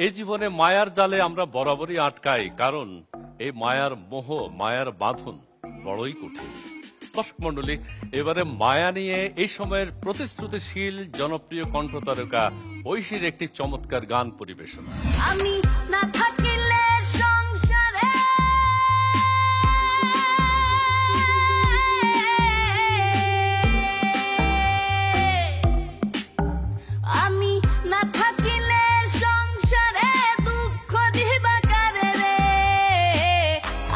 এই জীবনে মায়ার জালে আমরা বরাবরই আটকাই, কারণ এই মায়ার মোহ, মায়ার বাঁধন বড়ই কঠিন। দর্শক মন্ডলী, এবারে মায়া নিয়ে এই সময়ের প্রতিশ্রুতিশীল জনপ্রিয় কণ্ঠতারকা ঐশীর একটি চমৎকার গান পরিবেশনা। আমি না থাকিলে সংসারে আমি না থাকিলে সংসারে দুঃখ দিবা কারে রে,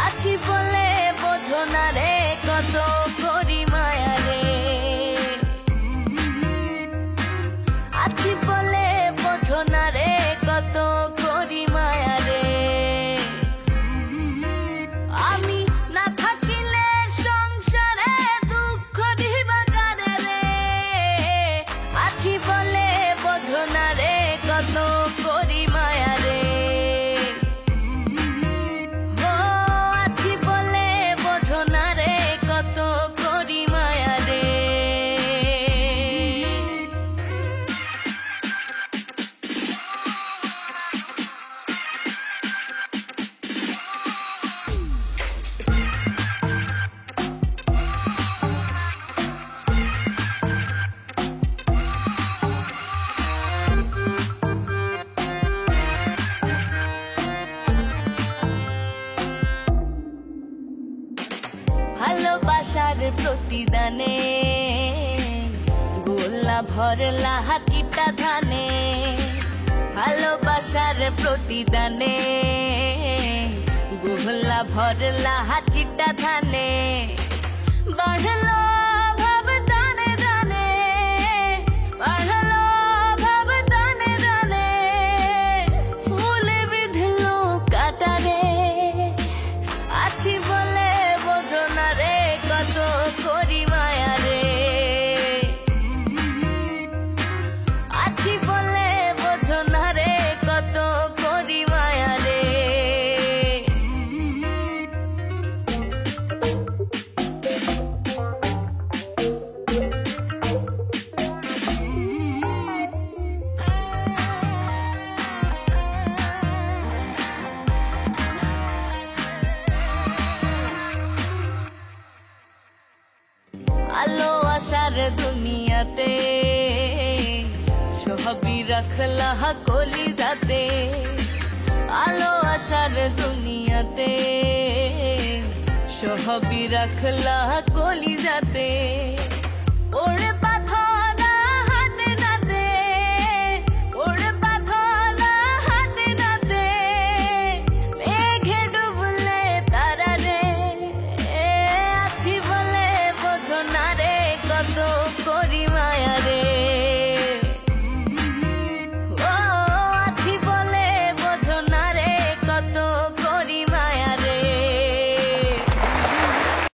আছি বলে বোঝো না রে কত করি মায়া রে, আছি বলে বোঝো না রে কত করি মায়া রে। আমি না থাকিলে সংসারে দুঃখ দিবা কারে রে, আছি বলে বোঝো না রে কত করি মায়া রে। ও আছি বলে বোঝো না রে কত করি মায়া রে। ভালোবাসার প্রতিদানে গোলা ভরলা হাটিটা ধানে, ভালোবাসার প্রতিদানে গোলা ভরলা হাটিটা ধানে, বাড়লো ভাব দানে দানে, বাড়লো ভাব দানে দানে, ফুলে বিধলো কাটারে, আছি বলে বোঝো না রে কত করি মায়া রে, আছি বলে বোঝো না রে কত করি মায়া রে। আলো আসার দুনিয়াতে সবই রাখলা কলিজাতে, আলো আসার দুনিয়াতে সবই রাখলা কলিজাতে।